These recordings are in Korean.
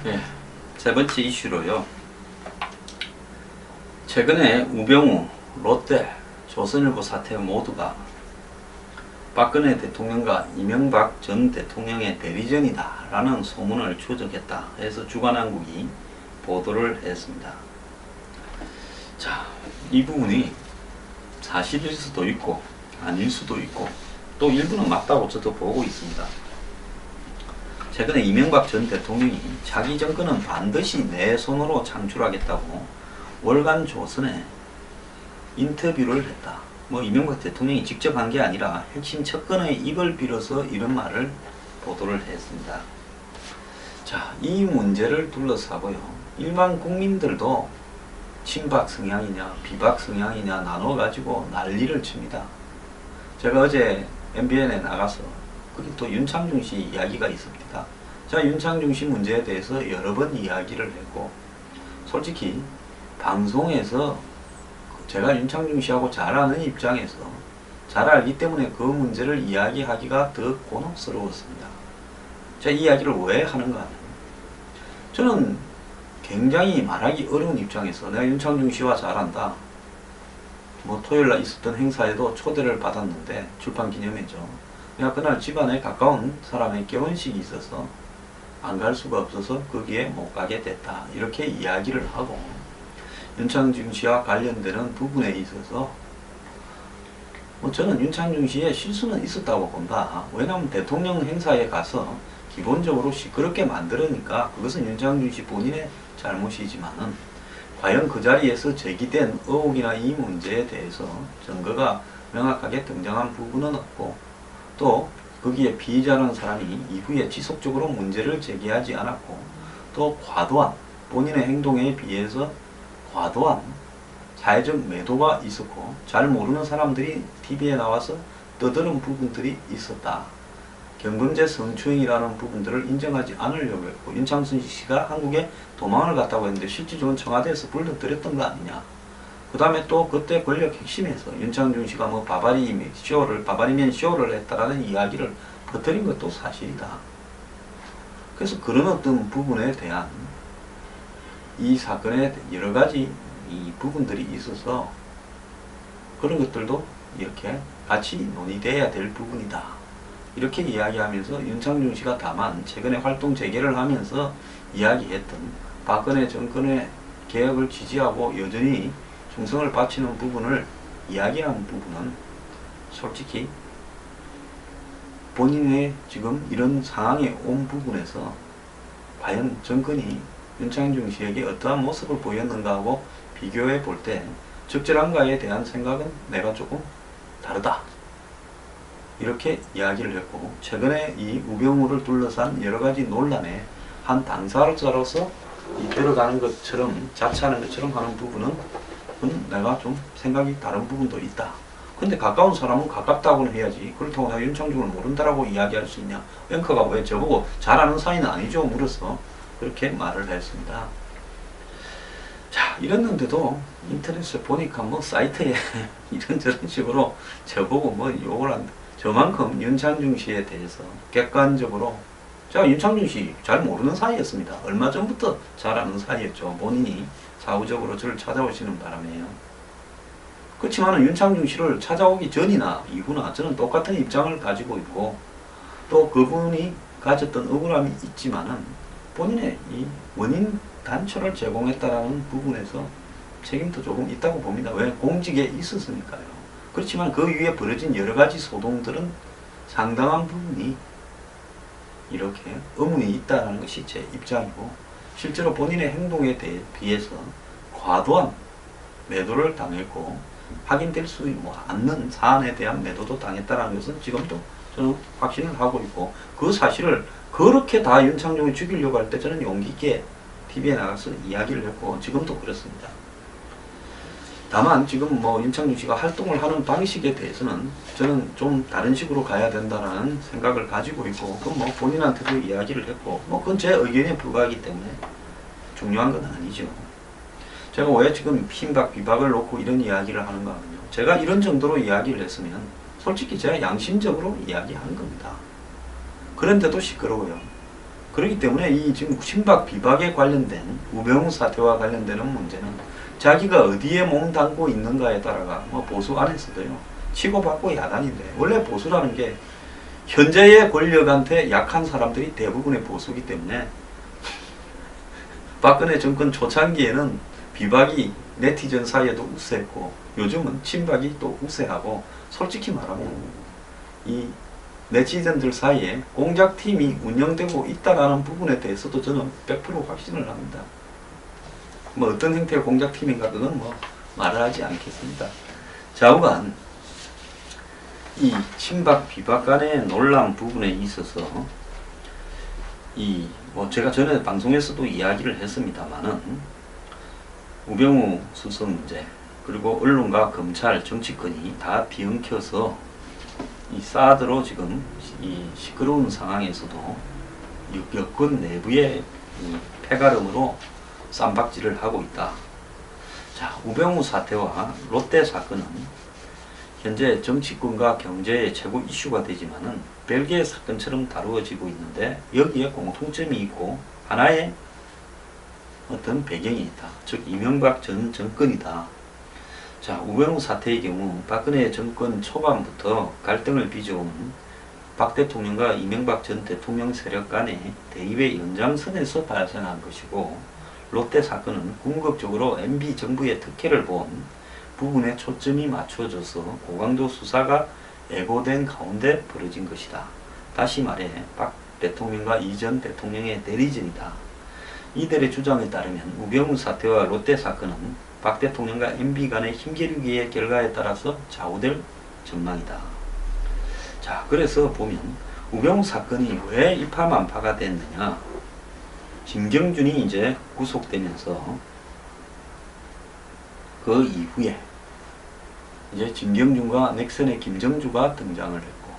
네, 세 번째 이슈로요. 최근에 우병우, 롯데, 조선일보 사태 모두가 박근혜 대통령과 이명박 전 대통령의 대리전이다 라는 소문을 추적했다 해서 주간한국이 보도를 했습니다. 자, 이 부분이 사실일 수도 있고 아닐 수도 있고 또 일부는 맞다고 저도 보고 있습니다. 최근에 이명박 전 대통령이 자기 정권은 반드시 내 손으로 창출하겠다고 월간 조선에 인터뷰를 했다. 이명박 대통령이 직접 한 게 아니라 핵심 척근의 입을 빌어서 이런 말을 보도를 했습니다. 자, 이 문제를 둘러싸고요. 일반 국민들도 친박 성향이냐 비박 성향이냐 나눠가지고 난리를 칩니다. 제가 어제 MBN에 나가서 거기 또 윤창중 씨 이야기가 있습니다. 자, 윤창중 씨 문제에 대해서 여러 번 이야기를 했고, 솔직히 방송에서 제가 윤창중 씨하고 잘 아는 입장에서 잘 알기 때문에 그 문제를 이야기하기가 더 곤혹스러웠습니다. 제가 이 이야기를 왜 하는가 하면, 저는 굉장히 말하기 어려운 입장에서 내가 윤창중 씨와 잘 안다. 토요일날 있었던 행사에도 초대를 받았는데, 출판 기념회죠. 내가 그날 집안에 가까운 사람의 결혼식이 있어서 안 갈 수가 없어서 거기에 못 가게 됐다. 이렇게 이야기를 하고, 윤창중 씨와 관련되는 부분에 있어서 저는 윤창중 씨의 실수는 있었다고 본다. 왜냐하면 대통령 행사에 가서 기본적으로 시끄럽게 만들으니까 그것은 윤창중 씨 본인의 잘못이지만은, 과연 그 자리에서 제기된 의혹이나 이 문제에 대해서 증거가 명확하게 등장한 부분은 없고, 또 거기에 피의자라는 사람이 이후에 지속적으로 문제를 제기하지 않았고, 또 과도한 본인의 행동에 비해서 과도한 사회적 매도가 있었고, 잘 모르는 사람들이 TV에 나와서 떠드는 부분들이 있었다. 경범죄 성추행이라는 부분들을 인정하지 않으려고 했고, 윤창순 씨가 한국에 도망을 갔다고 했는데 실질적으로 청와대에서 불러들였던 거 아니냐. 그 다음에 또 그때 권력 핵심에서 윤창중 씨가 바바리맨 쇼를 했다라는 이야기를 퍼뜨린 것도 사실이다. 그래서 그런 어떤 부분에 대한 이 사건의 여러 가지 이 부분들이 있어서 그런 것들도 이렇게 같이 논의돼야 될 부분이다. 이렇게 이야기하면서 윤창중 씨가 다만 최근에 활동 재개를 하면서 이야기했던 박근혜 정권의 개혁을 지지하고 여전히 충성을 바치는 부분을 이야기하는 부분은 솔직히 본인의 지금 이런 상황에 온 부분에서 과연 정권이 윤창중 씨에게 어떠한 모습을 보였는가 하고 비교해 볼 때 적절한가에 대한 생각은 내가 조금 다르다. 이렇게 이야기를 했고, 최근에 이 우병우를 둘러싼 여러 가지 논란에 한 당사자로서 들어가는 것처럼 자처하는 것처럼 하는 부분은 내가 좀 생각이 다른 부분도 있다. 근데 가까운 사람은 가깝다고는 해야지, 그렇다고 내가 윤창중을 모른다라고 이야기할 수 있냐. 앵커가 왜 저보고 잘 아는 사이는 아니죠 물어서 그렇게 말을 했습니다. 자, 이랬는데도 인터넷에 보니까 사이트에 이런저런 식으로 저보고 욕을 한다. 저만큼 윤창중 씨에 대해서 객관적으로, 제가 윤창중 씨 잘 모르는 사이였습니다. 얼마 전부터 잘 아는 사이였죠. 본인이 사후적으로 저를 찾아오시는 바람에요. 그렇지만 윤창중 씨를 찾아오기 전이나 이후나 저는 똑같은 입장을 가지고 있고, 또 그분이 가졌던 억울함이 있지만은 본인의 이 원인 단초를 제공했다라는 부분에서 책임도 조금 있다고 봅니다. 왜? 공직에 있었으니까요. 그렇지만 그 위에 벌어진 여러 가지 소동들은 상당한 부분이 이렇게 의문이 있다는 것이 제 입장이고, 실제로 본인의 행동에 비해서 과도한 매도를 당했고 확인될 수 않는 사안에 대한 매도도 당했다는 것은 지금도 저는 확신을 하고 있고, 그 사실을 그렇게 다 윤창중을 죽이려고 할 때 저는 용기 있게 TV에 나가서 이야기를 했고 지금도 그렇습니다. 다만 지금 윤창중 씨가 활동을 하는 방식에 대해서는 저는 좀 다른 식으로 가야 된다는 생각을 가지고 있고, 그건 본인한테도 이야기를 했고, 그건 제 의견에 불과하기 때문에 중요한 건 아니죠. 제가 왜 지금 친박 비박을 놓고 이런 이야기를 하는가 하면요, 제가 이런 정도로 이야기를 했으면 솔직히 제가 양심적으로 이야기한 겁니다. 그런데도 시끄러워요. 그렇기 때문에 이 지금 친박 비박에 관련된 우병우 사태와 관련되는 문제는 자기가 어디에 몸 담고 있는가에 따라가 뭐 보수 안에서도요 치고받고 야단인데, 원래 보수라는 게 현재의 권력한테 약한 사람들이 대부분의 보수기 때문에 박근혜 정권 초창기에는 비박이 네티즌 사이에도 우세했고 요즘은 친박이 또 우세하고, 솔직히 말하면 이 네티즌들 사이에 공작팀이 운영되고 있다라는 부분에 대해서도 저는 100% 확신을 합니다. 뭐 어떤 형태의 공작팀인가 그건 뭐 말을 하지 않겠습니다. 좌우간 이 친박 비박 간의 논란 부분에 있어서 이 뭐 제가 전에 방송에서도 이야기를 했습니다만은 우병우 수석 문제, 그리고 언론과 검찰 정치권이 다 비엉켜서 이 사드로 지금 이 시끄러운 상황에서도 여권 내부의 이 폐가름으로 쌈박질을 하고 있다. 자, 우병우 사태와 롯데 사건은 현재 정치권과 경제의 최고 이슈가 되지만은 별개의 사건처럼 다루어지고 있는데 여기에 공통점이 있고 하나의 어떤 배경이 있다. 즉 이명박 전 정권이다. 자, 우병우 사태의 경우 박근혜 정권 초반부터 갈등을 빚어온 박 대통령과 이명박 전 대통령 세력 간의 대립의 연장선에서 발생한 것이고, 롯데 사건은 궁극적으로 MB 정부의 특혜를 본 부분에 초점이 맞춰져서 고강도 수사가 예고된 가운데 벌어진 것이다. 다시 말해 박 대통령과 이 전 대통령의 대리전이다. 이들의 주장에 따르면 우병우 사태와 롯데 사건은 박 대통령과 MB 간의 힘겨루기의 결과에 따라서 좌우될 전망이다. 자, 그래서 보면 우병우 사건이 왜 일파만파가 됐느냐. 진경준이 이제 구속되면서 그 이후에 이제 진경준과 넥슨의 김정주가 등장을 했고,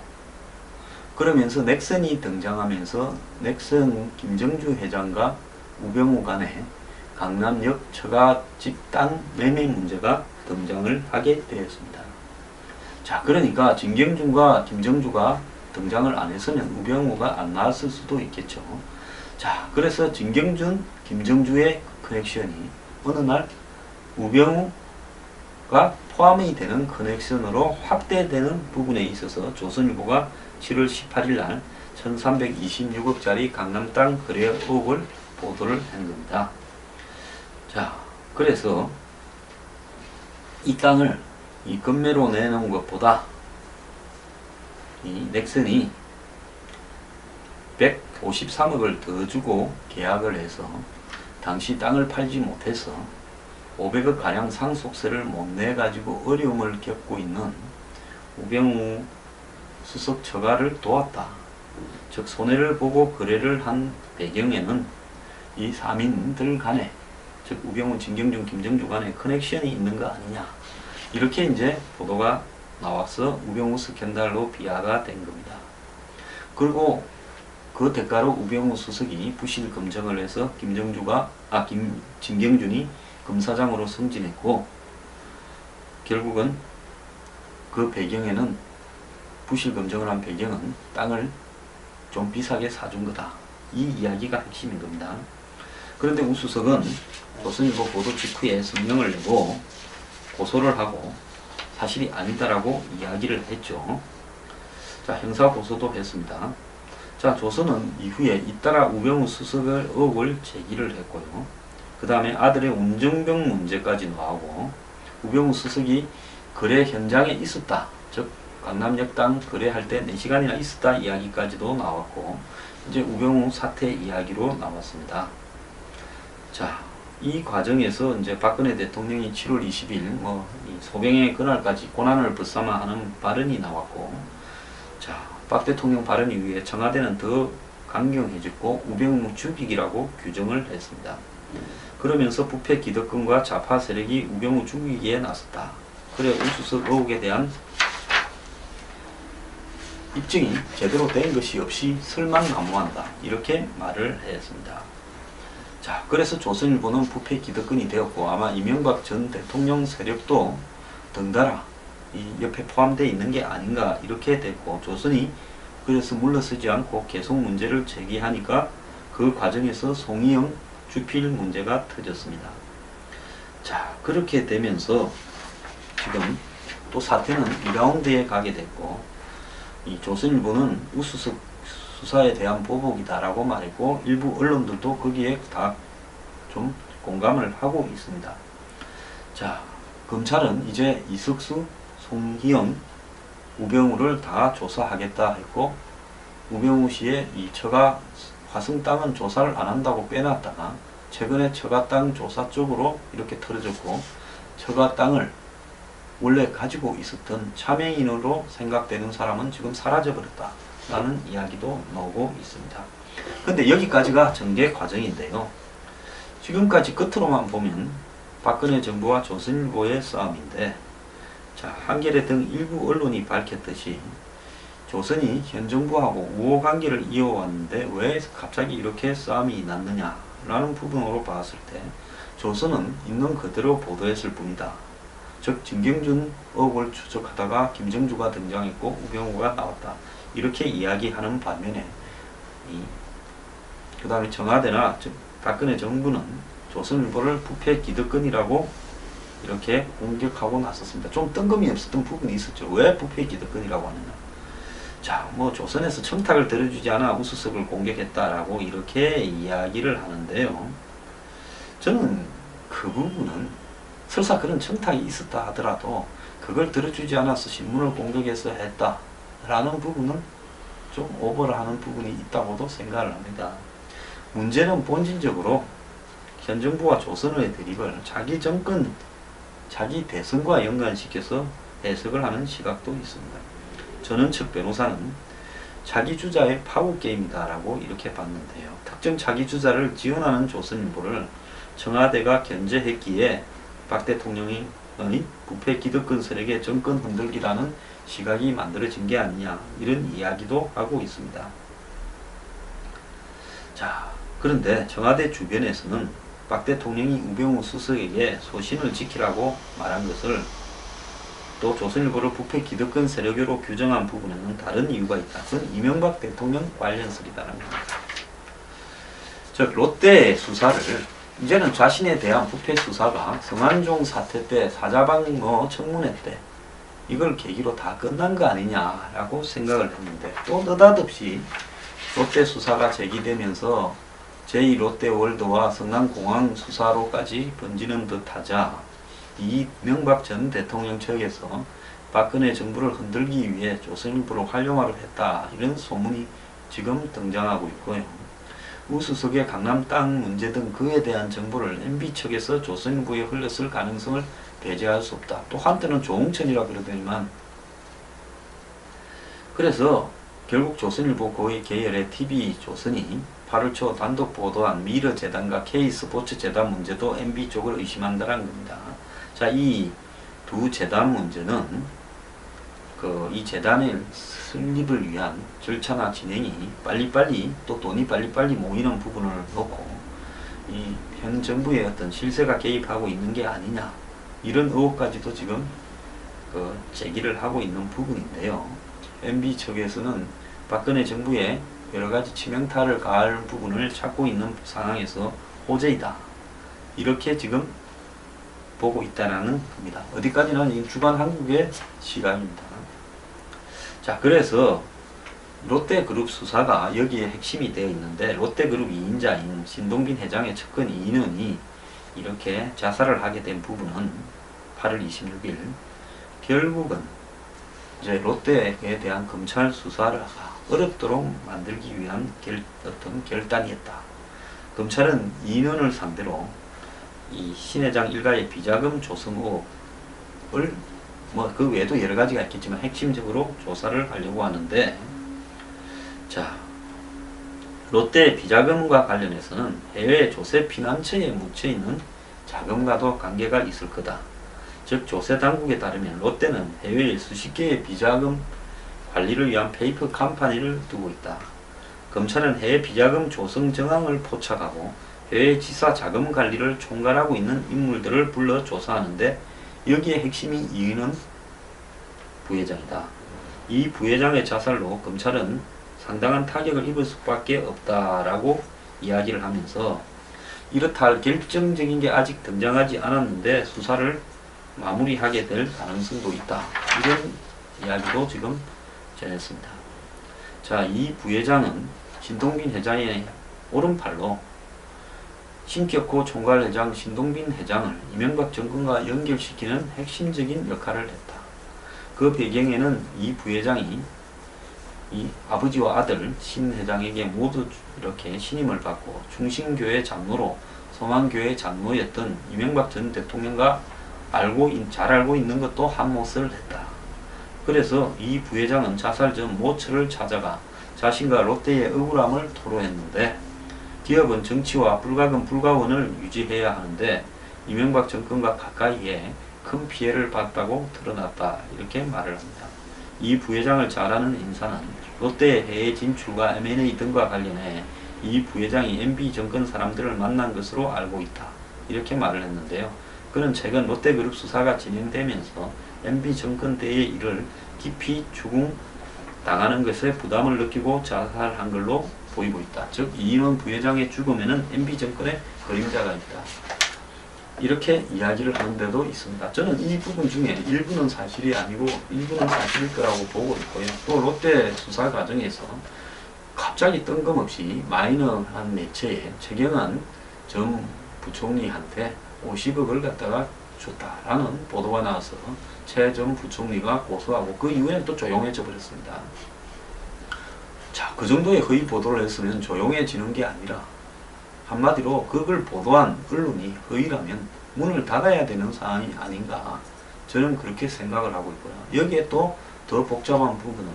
그러면서 넥슨이 등장하면서 넥슨 김정주 회장과 우병우 간에 강남역 처가집 땅 매매 문제가 등장을 하게 되었습니다. 자, 그러니까 진경준과 김정주가 등장을 안 했으면 우병우가 안 나왔을 수도 있겠죠. 자, 그래서 진경준, 김정주의 커넥션이 어느 날 우병우가 포함이 되는 커넥션으로 확대되는 부분에 있어서 조선일보가 7월 18일 날 1326억짜리 강남 땅 거래 의혹을 보도를 한 겁니다. 자, 그래서 이 땅을 이 건매로 내놓은 것보다 이 넥슨이 153억을 더 주고 계약을 해서 당시 땅을 팔지 못해서 500억 가량 상속세를 못 내가지고 어려움을 겪고 있는 우병우 수석 처가를 도왔다. 즉 손해를 보고 거래를 한 배경에는 이 3인들 간에, 즉 우병우, 진경준, 김정주 간에 커넥션이 있는 거 아니냐, 이렇게 이제 보도가 나와서 우병우 스캔들로 비하가 된 겁니다. 그리고 그 대가로 우병우 수석이 부실 검증을 해서 진경준이 검사장으로 승진했고, 결국은 그 배경에는 부실 검증을 한 배경은 땅을 좀 비싸게 사준 거다. 이 이야기가 핵심인 겁니다. 그런데 우 수석은 조선일보 보도 직후에 성명을 내고 고소를 하고 사실이 아니다라고 이야기를 했죠. 자, 형사 고소도 했습니다. 자, 조선은 이후에 잇따라 우병우 수석을 의혹을 제기를 했고요. 그 다음에 아들의 운전병 문제까지 나오고, 우병우 수석이 거래 현장에 있었다. 즉 강남역 땅 거래할 때 4시간이나 있었다 이야기까지도 나왔고, 이제 우병우 사태 이야기로 나왔습니다. 자, 이 과정에서 이제 박근혜 대통령이 7월 20일 이 소병의 그날까지 고난을 벗삼아 하는 발언이 나왔고, 자, 박 대통령 발언 이후에 청와대는 더 강경해졌고 우병우 죽이기라고 규정을 했습니다. 그러면서 부패 기득권과 좌파 세력이 우병우 죽이기에 나섰다. 그래 우수석 의혹에 대한 입증이 제대로 된 것이 없이 설만난무한다. 이렇게 말을 했습니다. 자, 그래서 조선일보는 부패 기득권이 되었고, 아마 이명박 전 대통령 세력도 덩달아 이 옆에 포함되어 있는 게 아닌가 이렇게 됐고, 조선이 그래서 물러서지 않고 계속 문제를 제기하니까 그 과정에서 송이영 주필 문제가 터졌습니다. 자, 그렇게 되면서 지금 또 사태는 2라운드에 가게 됐고, 이 조선일보는 우수석 수사에 대한 보복이다라고 말했고, 일부 언론들도 거기에 다 좀 공감을 하고 있습니다. 자, 검찰은 이제 이석수, 송희영, 우병우를 다 조사하겠다 했고, 우병우 씨의 이 처가 화성 땅은 조사를 안 한다고 빼놨다가 최근에 처가 땅 조사 쪽으로 이렇게 틀어졌고, 처가 땅을 원래 가지고 있었던 차명인으로 생각되는 사람은 지금 사라져버렸다 라는 이야기도 나오고 있습니다. 근데 여기까지가 전개 과정인데요. 지금까지 끝으로만 보면 박근혜 정부와 조선일보의 싸움인데, 자, 한겨레 등 일부 언론이 밝혔듯이 조선이 현 정부하고 우호 관계를 이어왔는데 왜 갑자기 이렇게 싸움이 났느냐 라는 부분으로 봤을 때, 조선은 있는 그대로 보도했을 뿐이다. 즉 진경준 의혹을 추적하다가 김정주가 등장했고 우병우가 나왔다, 이렇게 이야기하는 반면에 그 다음에 청와대나 박근혜 정부는 조선일보를 부패 기득권이라고 이렇게 공격하고 나섰습니다. 좀 뜬금이 없었던 부분이 있었죠. 왜 부패 기득권이라고 하느냐. 자, 뭐 조선에서 청탁을 들어주지 않아 우수석을 공격했다라고 이렇게 이야기를 하는데요. 저는 그 부분은 설사 그런 청탁이 있었다 하더라도 그걸 들어주지 않아서 신문을 공격해서 했다라는 부분은 좀 오버를 하는 부분이 있다고도 생각을 합니다. 문제는 본질적으로 현 정부와 조선의 대립을 자기 정권, 자기 대선과 연관시켜서 해석을 하는 시각도 있습니다. 저는 측 변호사는 자기 주자의 파워게임이다 라고 이렇게 봤는데요. 특정 자기 주자를 지원하는 조선일보를 청와대가 견제했기에 박 대통령이 부패 기득권 세력의 정권 흔들기라는 시각이 만들어진 게 아니냐, 이런 이야기도 하고 있습니다. 자, 그런데 청와대 주변에서는 박 대통령이 우병우 수석에게 소신을 지키라고 말한 것을, 또 조선일보를 부패 기득권 세력으로 규정한 부분에는 다른 이유가 있다. 그건 이명박 대통령 관련설이다라는 겁니다. 즉 롯데의 수사를 이제는 자신에 대한 부패 수사가 성완종 사태 때, 사자방 청문회 때 이걸 계기로 다 끝난 거 아니냐라고 생각을 했는데, 또 느닷없이 롯데 수사가 제기되면서 제2롯데월드와 성남공항 수사로까지 번지는 듯하자 이명박 전 대통령 측에서 박근혜 정부를 흔들기 위해 조선일보를 활용화를 했다, 이런 소문이 지금 등장하고 있고요. 우수석의 강남 땅 문제 등 그에 대한 정보를 MB 측에서 조선일보에 흘렸을 가능성을 배제할 수 없다. 또 한때는 조홍천이라 그러더니만, 그래서 결국 조선일보 고위 계열의 TV조선이 8월 초 단독 보도한 미러재단과 K스포츠재단 문제도 MB 쪽을 의심한다는 겁니다. 자, 이 두 재단 문제는 이 재단의 설립을 위한 절차나 진행이 빨리빨리, 또 돈이 빨리빨리 모이는 부분을 놓고 이 현 정부의 어떤 실세가 개입하고 있는 게 아니냐, 이런 의혹까지도 지금 제기를 하고 있는 부분인데요. MB 측에서는 박근혜 정부의 여러가지 치명타를 가할 부분을 찾고 있는 상황에서 호재이다, 이렇게 지금 보고 있다는 겁니다. 어디까지나 이 주간 한국의 시각입니다. 자, 그래서 롯데그룹 수사가 여기에 핵심이 되어 있는데, 롯데그룹 2인자인 신동빈 회장의 측근 2인이 이렇게 자살을 하게 된 부분은 8월 26일 결국은 이제 롯데에 대한 검찰 수사를 어렵도록 만들기 위한 어떤 결단이었다. 검찰은 2인을 상대로 이 신 회장 일가의 비자금 조성 의혹을 그 외에도 여러 가지가 있겠지만 핵심적으로 조사를 하려고 하는데, 자, 롯데 비자금과 관련해서는 해외 조세 피난처에 묻혀있는 자금과도 관계가 있을 거다. 즉 조세 당국에 따르면 롯데는 해외에 수십 개의 비자금 관리를 위한 페이퍼 컴퍼니를 두고 있다. 검찰은 해외 비자금 조성 정황을 포착하고 해외 지사 자금 관리를 총괄하고 있는 인물들을 불러 조사하는데, 여기에 핵심이 이유는 부회장이다. 이 부회장의 자살로 검찰은 상당한 타격을 입을 수밖에 없다라고 이야기를 하면서 이렇다 할 결정적인 게 아직 등장하지 않았는데 수사를 마무리하게 될 가능성도 있다. 이런 이야기도 지금 전했습니다. 자, 이 부회장은 신동빈 회장의 오른팔로 신격호 총괄회장 신동빈 회장을 이명박 정권과 연결시키는 핵심적인 역할을 했다. 그 배경에는 이 부회장이 이 아버지와 아들 신 회장에게 모두 이렇게 신임을 받고 충신교회 장로로 서만교회 장로였던 이명박 전 대통령과 잘 알고 있는 것도 한몫을 했다. 그래서 이 부회장은 자살 전 모처를 찾아가 자신과 롯데의 억울함을 토로했는데 기업은 정치와 불가금 불가원을 유지해야 하는데 이명박 정권과 가까이에 큰 피해를 봤다고 드러났다. 이렇게 말을 합니다. 이 부회장을 잘 아는 인사는 롯데의 해외 진출과 M&A 등과 관련해 이 부회장이 MB 정권 사람들을 만난 것으로 알고 있다. 이렇게 말을 했는데요. 그는 최근 롯데그룹 수사가 진행되면서 MB 정권 때의 일을 깊이 추궁당하는 것에 부담을 느끼고 자살한 걸로 보이고 있다. 즉 이인원 부회장의 죽음에는 MB 정권의 그림자가 있다. 이렇게 이야기를 하는 데도 있습니다. 저는 이 부분 중에 일부는 사실이 아니고 일부는 사실일 거라고 보고 있고요. 또 롯데 수사 과정에서 갑자기 뜬금없이 마이너한 매체에 최경환 전 부총리한테 50억을 갖다가 줬다라는 보도가 나와서 최 전 부총리가 고소하고 그 이후에는 또 조용해져 버렸습니다. 자, 그 정도의 허위 보도를 했으면 조용해지는 게 아니라 한마디로 그걸 보도한 언론이 허위라면 문을 닫아야 되는 상황이 아닌가, 저는 그렇게 생각을 하고 있고요. 여기에 또 더 복잡한 부분은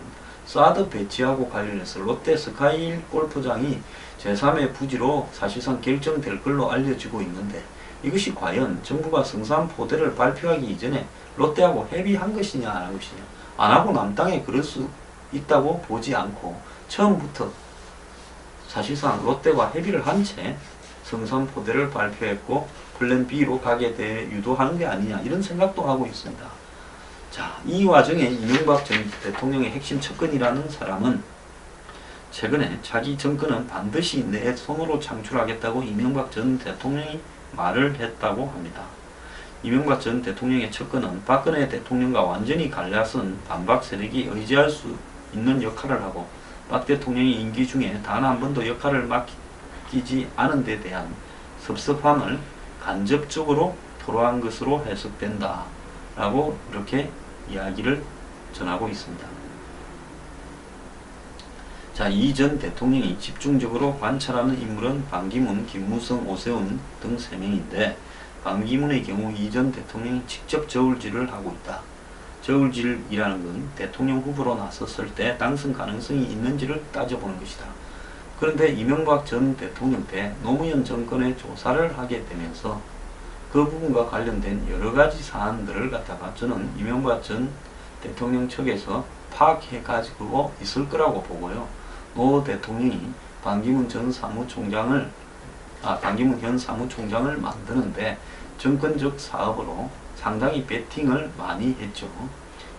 사드 배치하고 관련해서 롯데 스카이 골프장이 제3의 부지로 사실상 결정될 걸로 알려지고 있는데 이것이 과연 정부가 성산포대를 발표하기 이전에 롯데하고 협의한 것이냐 안 한 것이냐, 안 하고 남 땅에 그럴 수 있다고 보지 않고 처음부터 사실상 롯데와 협의를 한 채 성산포대를 발표했고 플랜 B로 가게 돼 유도하는 게 아니냐, 이런 생각도 하고 있습니다. 자, 이 와중에 이명박 전 대통령의 핵심 측근이라는 사람은 최근에 자기 정권은 반드시 내 손으로 창출하겠다고 이명박 전 대통령이 말을 했다고 합니다. 이명박 전 대통령의 측근은 박근혜 대통령과 완전히 갈라선 반박 세력이 의지할 수 있는 역할을 하고 박 대통령이 임기 중에 단 한 번도 역할을 맡기지 않은 데 대한 섭섭함을 간접적으로 토로한 것으로 해석된다 라고 이렇게 이야기를 전하고 있습니다. 자, 이 전 대통령이 집중적으로 관찰하는 인물은 반기문, 김무성, 오세훈 등 3명인데 반기문의 경우 이 전 대통령이 직접 저울질을 하고 있다. 저울질이라는 건 대통령 후보로 나섰을 때 당선 가능성이 있는지를 따져보는 것이다. 그런데 이명박 전 대통령 때 노무현 정권의 조사를 하게 되면서 그 부분과 관련된 여러 가지 사안들을 갖다가 저는 이명박 전 대통령 측에서 파악해 가지고 있을 거라고 보고요. 노 대통령이 반기문 현 사무총장을 만드는데 정권적 사업으로 상당히 배팅을 많이 했죠.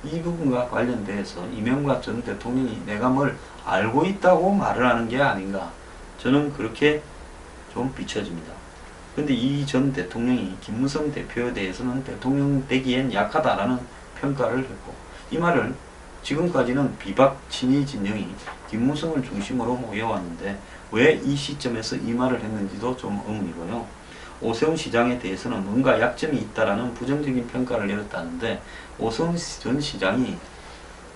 이 부분과 관련돼서 이명박 전 대통령이 내가 뭘 알고 있다고 말을 하는 게 아닌가, 저는 그렇게 좀 비춰집니다. 근데 이 전 대통령이 김무성 대표에 대해서는 대통령 되기엔 약하다라는 평가를 했고, 이 말을 지금까지는 비박 친위 진영이 김무성을 중심으로 모여왔는데 왜 이 시점에서 이 말을 했는지도 좀 의문이고요. 오세훈 시장에 대해서는 뭔가 약점이 있다라는 부정적인 평가를 내렸다는데 오세훈 전 시장이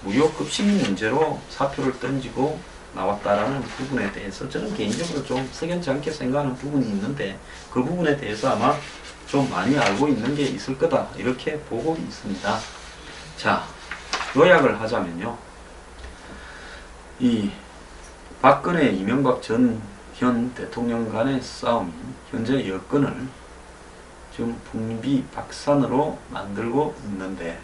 무료 급식 문제로 사표를 던지고 나왔다라는 부분에 대해서 저는 개인적으로 좀 석연치 않게 생각하는 부분이 있는데 그 부분에 대해서 아마 좀 많이 알고 있는 게 있을 거다, 이렇게 보고 있습니다. 자, 요약을 하자면요. 이 박근혜, 이명박 현 대통령 간의 싸움이 현재 여건을 지금 분비박산으로 만들고 있는데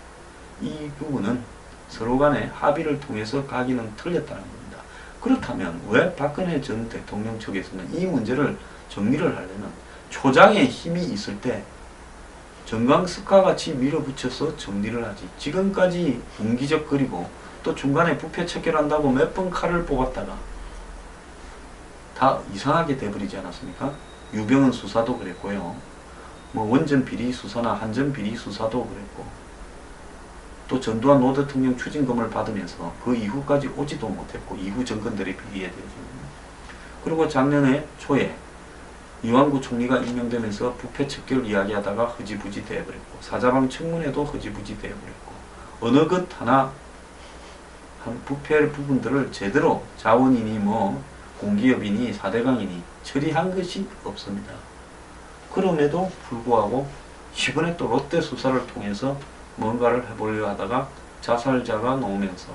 이 부분은 서로 간의 합의를 통해서 가기는 틀렸다는 겁니다. 그렇다면 왜 박근혜 전 대통령 측에서는 이 문제를 정리를 하려면 초장에 힘이 있을 때 정강석화 같이 밀어붙여서 정리를 하지, 지금까지 웅기적거리고 또 중간에 부패 척결한다고 몇 번 칼을 뽑았다가 다 이상하게 돼버리지 않았습니까? 유병헌 수사도 그랬고요. 뭐 원전 비리 수사나 한전 비리 수사도 그랬고, 또 전두환 노 대통령 추징금을 받으면서 그 이후까지 오지도 못했고, 이후 정권들의 비리에 대해서. 그리고 작년에 초에 이완구 총리가 임명되면서 부패 척결 이야기하다가 흐지부지 되어버렸고, 사자방 청문회도 흐지부지 되어버렸고, 어느 것 하나 한 부패 부분들을 제대로 자원인이 뭐 공기업이니 사대강이니 처리한 것이 없습니다. 그럼에도 불구하고 이번에 또 롯데 수사를 통해서 뭔가를 해보려 하다가 자살자가 나오면서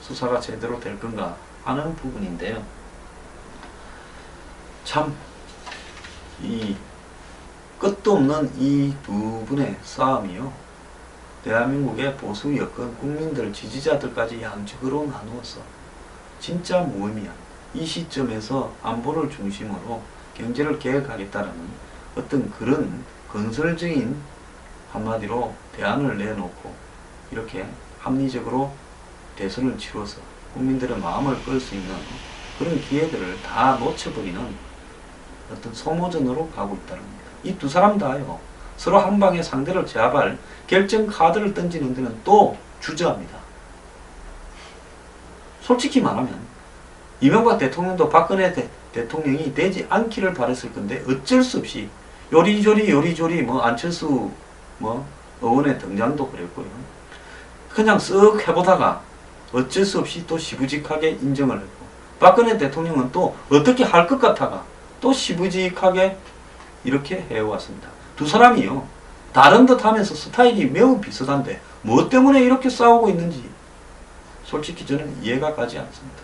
수사가 제대로 될 건가 하는 부분인데요. 참 이 끝도 없는 이 두 분의 싸움이요, 대한민국의 보수 여권 국민들 지지자들까지 양측으로 나누어서 진짜 무의미한 이 시점에서 안보를 중심으로 경제를 개혁하겠다는 어떤 그런 건설적인, 한마디로 대안을 내놓고 이렇게 합리적으로 대선을 치러서 국민들의 마음을 끌 수 있는 그런 기회들을 다 놓쳐버리는 어떤 소모전으로 가고 있다는 겁니다. 이 두 사람 다요, 서로 한 방에 상대를 제압할 결정 카드를 던지는 데는 또 주저합니다. 솔직히 말하면 이명박 대통령도 박근혜 대통령이 되지 않기를 바랬을 건데 어쩔 수 없이 요리조리 뭐 안철수 뭐 의원의 등장도 그랬고요. 그냥 쓱 해보다가 어쩔 수 없이 또 시부직하게 인정을 했고, 박근혜 대통령은 또 어떻게 할 것 같아가 또 시부직하게 이렇게 해왔습니다. 두 사람이요, 다른 듯 하면서 스타일이 매우 비슷한데 뭐 때문에 이렇게 싸우고 있는지 솔직히 저는 이해가 가지 않습니다.